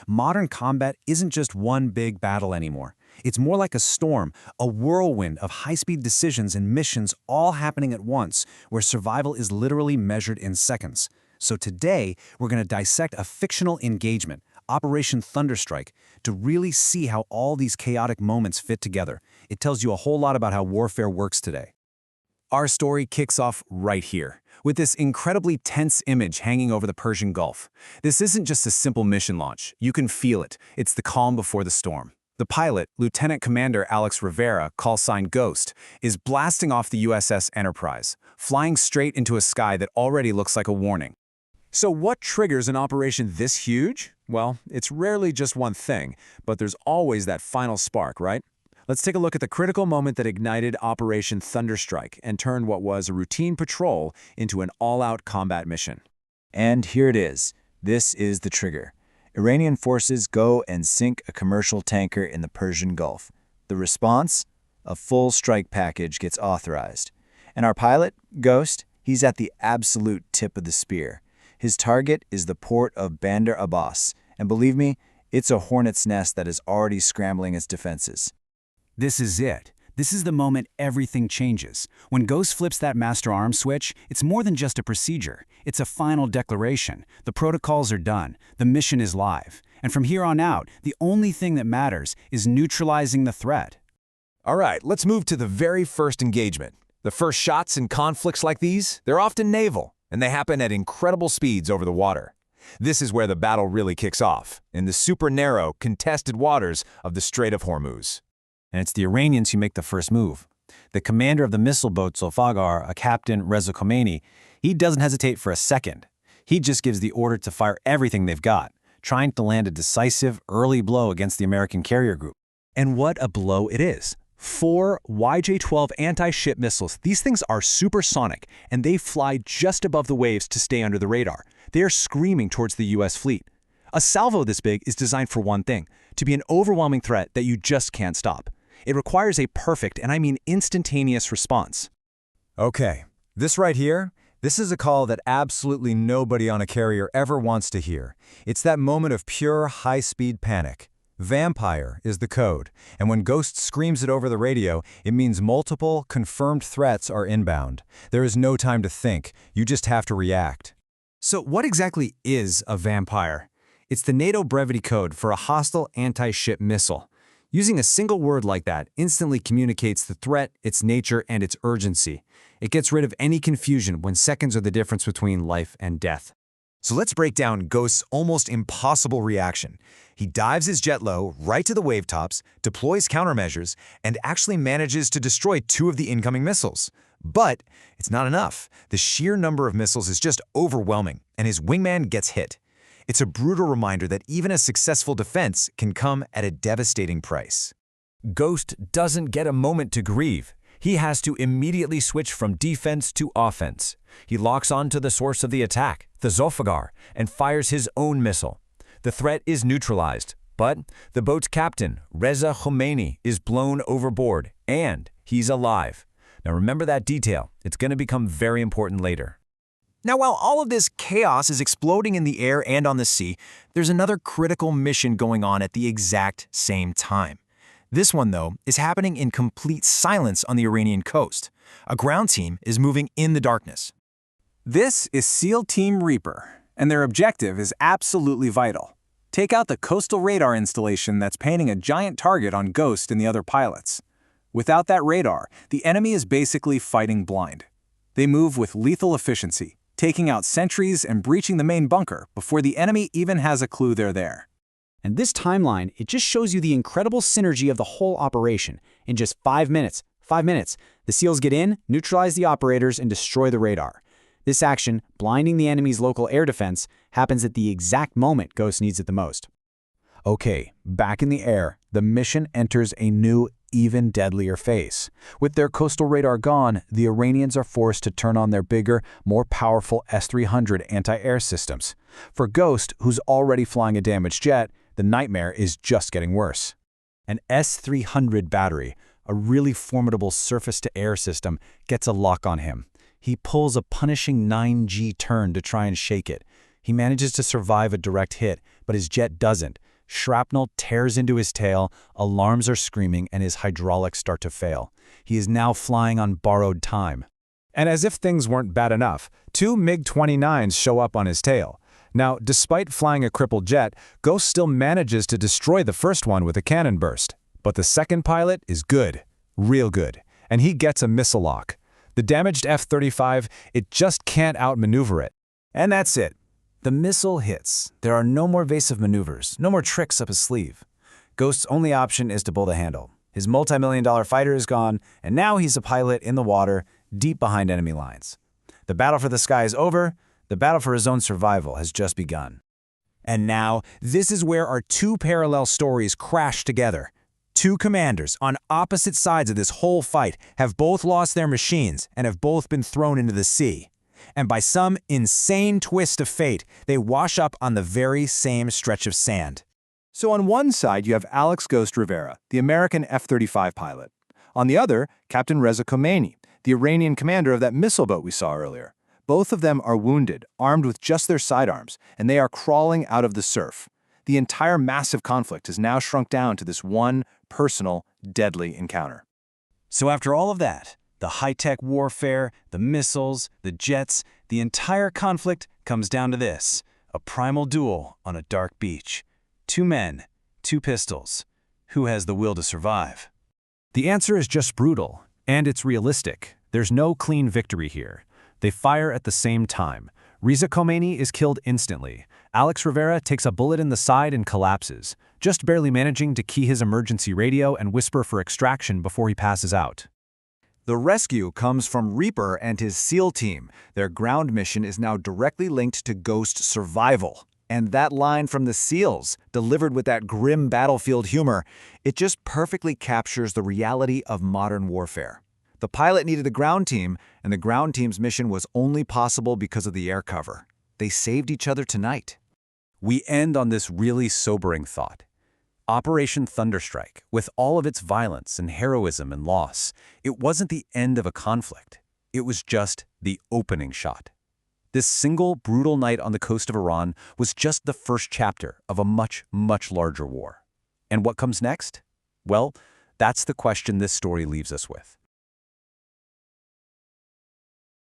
Modern combat isn't just one big battle anymore. It's more like a storm, a whirlwind of high-speed decisions and missions all happening at once, where survival is literally measured in seconds. So today, we're going to dissect a fictional engagement, Operation Thunderstrike, to really see how all these chaotic moments fit together. It tells you a whole lot about how warfare works today. Our story kicks off right here, with this incredibly tense image hanging over the Persian Gulf. This isn't just a simple mission launch. You can feel it. It's the calm before the storm. The pilot, Lieutenant Commander Alex Rivera, call sign Ghost, is blasting off the USS Enterprise, flying straight into a sky that already looks like a warning. So what triggers an operation this huge? Well, it's rarely just one thing, but there's always that final spark, right? Let's take a look at the critical moment that ignited Operation Thunderstrike and turned what was a routine patrol into an all-out combat mission. And here it is. This is the trigger. Iranian forces go and sink a commercial tanker in the Persian Gulf. The response? A full strike package gets authorized. And our pilot, Ghost, he's at the absolute tip of the spear. His target is the port of Bandar Abbas, and believe me, it's a hornet's nest that is already scrambling its defenses. This is it. This is the moment everything changes. When Ghost flips that master arms switch, it's more than just a procedure. It's a final declaration. The protocols are done. The mission is live. And from here on out, the only thing that matters is neutralizing the threat. All right, let's move to the very first engagement. The first shots in conflicts like these, they're often naval, and they happen at incredible speeds over the water. This is where the battle really kicks off, in the super narrow, contested waters of the Strait of Hormuz. And it's the Iranians who make the first move. The commander of the missile boat Zolfaghar, a Captain Reza Khomeini, he doesn't hesitate for a second. He just gives the order to fire everything they've got, trying to land a decisive, early blow against the American carrier group. And what a blow it is. 4 YJ-12 anti-ship missiles. These things are supersonic, and they fly just above the waves to stay under the radar. They are screaming towards the U.S. fleet. A salvo this big is designed for one thing, to be an overwhelming threat that you just can't stop. It requires a perfect, and I mean instantaneous, response. Okay, this right here, this is a call that absolutely nobody on a carrier ever wants to hear. It's that moment of pure high-speed panic. Vampire is the code, and when Ghost screams it over the radio, it means multiple, confirmed threats are inbound. There is no time to think, you just have to react. So what exactly is a vampire? It's the NATO brevity code for a hostile anti-ship missile. Using a single word like that instantly communicates the threat, its nature, and its urgency. It gets rid of any confusion when seconds are the difference between life and death. So let's break down Ghost's almost impossible reaction. He dives his jet low right to the wave tops, deploys countermeasures, and actually manages to destroy 2 of the incoming missiles. But it's not enough. The sheer number of missiles is just overwhelming, and his wingman gets hit. It's a brutal reminder that even a successful defense can come at a devastating price. Ghost doesn't get a moment to grieve. He has to immediately switch from defense to offense. He locks on to the source of the attack, the Zolfaghar, and fires his own missile. The threat is neutralized, but the boat's captain, Reza Khomeini, is blown overboard, and he's alive. Now remember that detail. It's going to become very important later. Now, while all of this chaos is exploding in the air and on the sea, there's another critical mission going on at the exact same time. This one, though, is happening in complete silence on the Iranian coast. A ground team is moving in the darkness. This is SEAL Team Reaper, and their objective is absolutely vital. Take out the coastal radar installation that's painting a giant target on Ghost and the other pilots. Without that radar, the enemy is basically fighting blind. They move with lethal efficiency, taking out sentries and breaching the main bunker before the enemy even has a clue they're there. And this timeline, it just shows you the incredible synergy of the whole operation. In just 5 minutes, the SEALs get in, neutralize the operators, and destroy the radar. This action, blinding the enemy's local air defense, happens at the exact moment Ghost needs it the most. Okay, back in the air, the mission enters a new, even deadlier phase. With their coastal radar gone, the Iranians are forced to turn on their bigger, more powerful S-300 anti-air systems. For Ghost, who's already flying a damaged jet, the nightmare is just getting worse. An S-300 battery, a really formidable surface-to-air system, gets a lock on him. He pulls a punishing 9G turn to try and shake it. He manages to survive a direct hit, but his jet doesn't. Shrapnel tears into his tail, alarms are screaming, and his hydraulics start to fail. He is now flying on borrowed time. And as if things weren't bad enough, 2 MiG-29s show up on his tail. Now, despite flying a crippled jet, Ghost still manages to destroy the first one with a cannon burst. But the second pilot is good, real good, and he gets a missile lock. The damaged F-35, it just can't outmaneuver it. And that's it. The missile hits. There are no more evasive maneuvers, no more tricks up his sleeve. Ghost's only option is to pull the handle. His multi-million-dollar fighter is gone, and now he's a pilot in the water, deep behind enemy lines. The battle for the sky is over. The battle for his own survival has just begun. And now, this is where our two parallel stories crash together. Two commanders on opposite sides of this whole fight have both lost their machines and have both been thrown into the sea. And by some insane twist of fate, they wash up on the very same stretch of sand. So on one side, you have Alex Ghost Rivera, the American F-35 pilot. On the other, Captain Reza Khomeini, the Iranian commander of that missile boat we saw earlier. Both of them are wounded, armed with just their sidearms, and they are crawling out of the surf. The entire massive conflict has now shrunk down to this one personal, deadly encounter. So after all of that, the high-tech warfare, the missiles, the jets, the entire conflict comes down to this: a primal duel on a dark beach. 2 men, 2 pistols. Who has the will to survive? The answer is just brutal, and it's realistic. There's no clean victory here. They fire at the same time. Reza Khomeini is killed instantly. Alex Rivera takes a bullet in the side and collapses, just barely managing to key his emergency radio and whisper for extraction before he passes out. The rescue comes from Reaper and his SEAL team. Their ground mission is now directly linked to Ghost survival. And that line from the SEALs, delivered with that grim battlefield humor, it just perfectly captures the reality of modern warfare. The pilot needed the ground team, and the ground team's mission was only possible because of the air cover. They saved each other tonight. We end on this really sobering thought. Operation Thunderstrike, with all of its violence and heroism and loss, it wasn't the end of a conflict. It was just the opening shot. This single, brutal night on the coast of Iran was just the first chapter of a much, much larger war. And what comes next? Well, that's the question this story leaves us with.